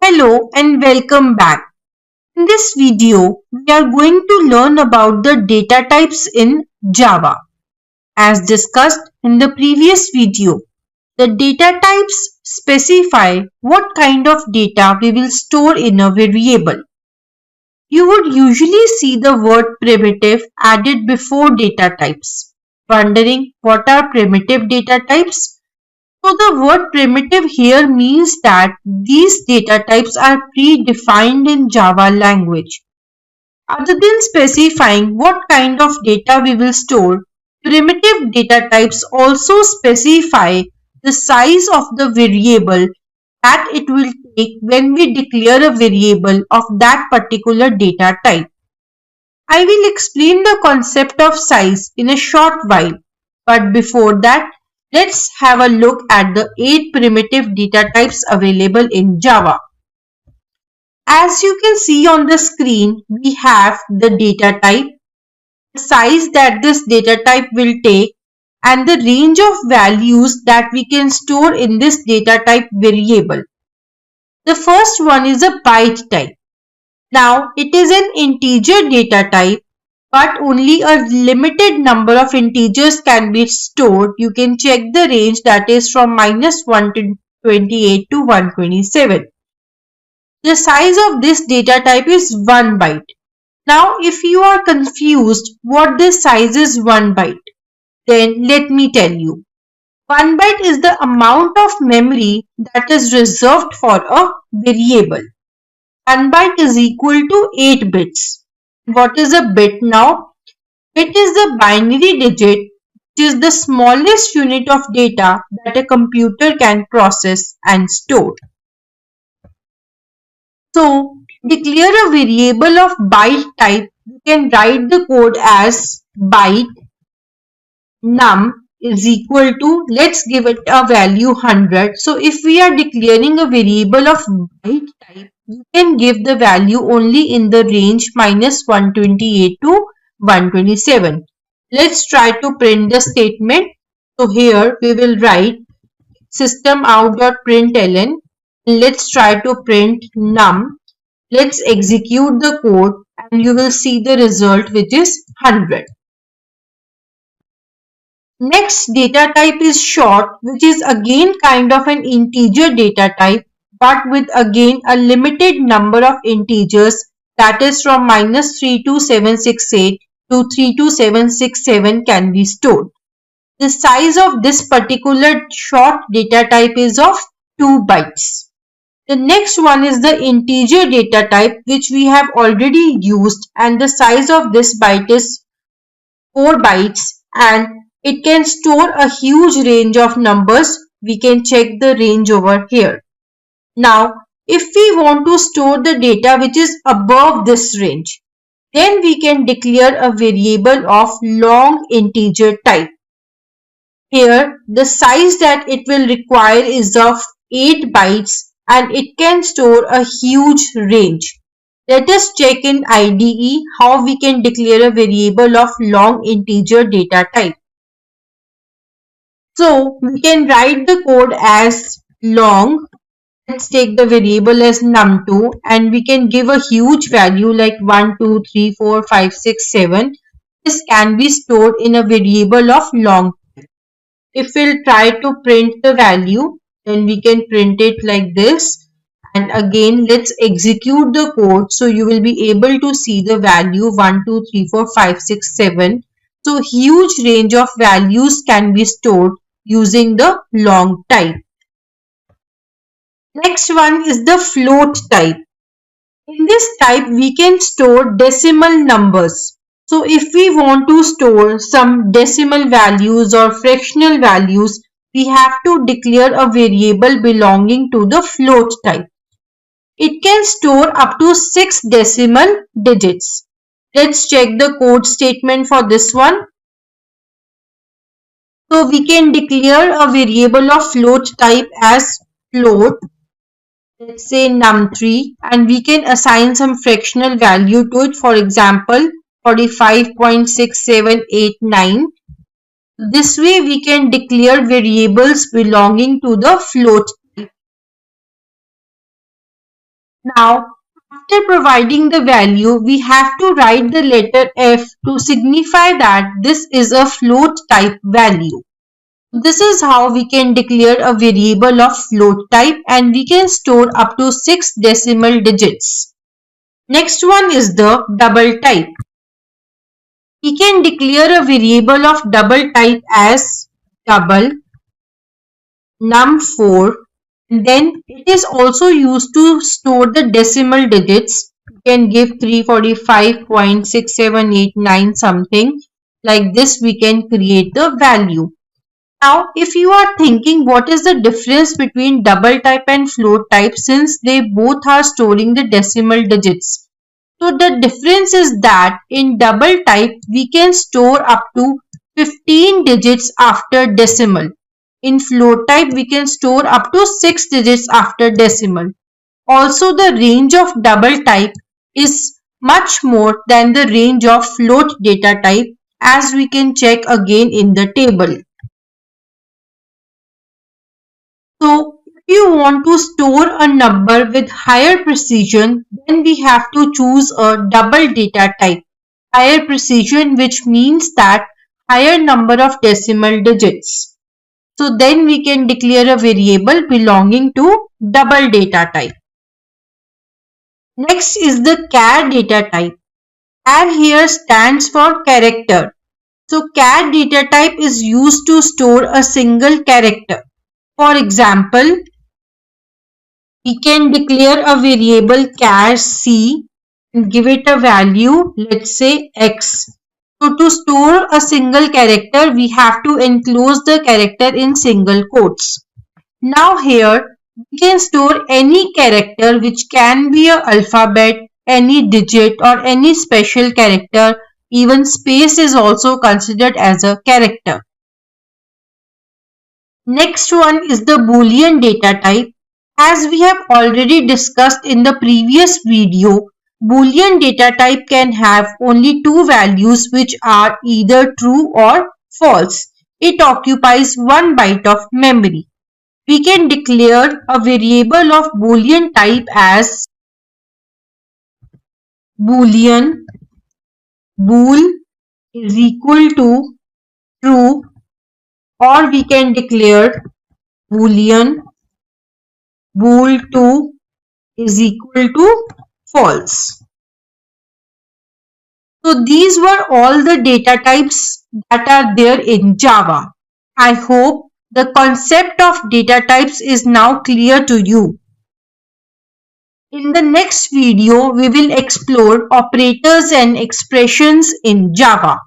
Hello and welcome back. In this video, we are going to learn about the data types in Java. As discussed in the previous video, the data types specify what kind of data we will store in a variable. You would usually see the word primitive added before data types. Wondering what are primitive data types? So the word primitive here means that these data types are predefined in Java language. Other than specifying what kind of data we will store, primitive data types also specify the size of the variable that it will take when we declare a variable of that particular data type. I will explain the concept of size in a short while, but before that, let's have a look at the 8 primitive data types available in Java. As you can see on the screen, we have the data type, the size that this data type will take, and the range of values that we can store in this data type variable. The first one is a byte type. Now, it is an integer data type, but only a limited number of integers can be stored. You can check the range, that is from -128 to 127. The size of this data type is 1 byte. Now, if you are confused what this size is 1 byte, then let me tell you. 1 byte is the amount of memory that is reserved for a variable. 1 byte is equal to 8 bits. What is a bit now? Bit is the binary digit, which is the smallest unit of data that a computer can process and store. So, declare a variable of byte type. You can write the code as byte num is equal to, let's give it a value 100. So, if we are declaring a variable of byte type, you can give the value only in the range -128 to 127. Let's try to print the statement. So here we will write System.out.println. Let's try to print num. Let's execute the code and you will see the result, which is 100. Next data type is short, which is again kind of an integer data type, but with again a limited number of integers, that is from -32768 to 32767 can be stored. The size of this particular short data type is of 2 bytes. The next one is the integer data type, which we have already used, and the size of this byte is 4 bytes, and it can store a huge range of numbers. We can check the range over here. Now, if we want to store the data which is above this range, then we can declare a variable of long integer type. Here, the size that it will require is of 8 bytes and it can store a huge range. Let us check in IDE how we can declare a variable of long integer data type. So, we can write the code as long. Let's take the variable as num2 and we can give a huge value like 1, 2, 3, 4, 5, 6, 7. This can be stored in a variable of long. If we'll try to print the value, then we can print it like this. And again, let's execute the code. So you will be able to see the value 1, 2, 3, 4, 5, 6, 7. So huge range of values can be stored using the long type. Next one is the float type. In this type, we can store decimal numbers. So if we want to store some decimal values or fractional values, we have to declare a variable belonging to the float type. It can store up to 6 decimal digits. Let's check the code statement for this one. So we can declare a variable of float type as float. Let's say num3, and we can assign some fractional value to it. For example, 45.6789. This way we can declare variables belonging to the float type. Now, after providing the value, we have to write the letter F to signify that this is a float type value. This is how we can declare a variable of float type, and we can store up to 6 decimal digits. Next one is the double type. We can declare a variable of double type as double num4, and then it is also used to store the decimal digits. You can give 345.6789 something like this. We can create the value. Now, if you are thinking what is the difference between double type and float type, since they both are storing the decimal digits. So the difference is that in double type, we can store up to 15 digits after decimal. In float type, we can store up to 6 digits after decimal. Also, the range of double type is much more than the range of float data type, as we can check again in the table. So, if you want to store a number with higher precision, then we have to choose a double data type. Higher precision, which means that higher number of decimal digits. So then we can declare a variable belonging to double data type. Next is the char data type. Char here stands for character. So char data type is used to store a single character. For example, we can declare a variable char c and give it a value, let's say x. So to store a single character, we have to enclose the character in single quotes. Now here, we can store any character, which can be an alphabet, any digit, or any special character. Even space is also considered as a character. Next one is the boolean data type. As we have already discussed in the previous video, boolean data type can have only two values, which are either true or false. It occupies 1 byte of memory. We can declare a variable of boolean type as boolean bool is equal to true, or we can declare boolean bool2 is equal to false. So these were all the data types that are there in Java. I hope the concept of data types is now clear to you. In the next video, we will explore operators and expressions in Java.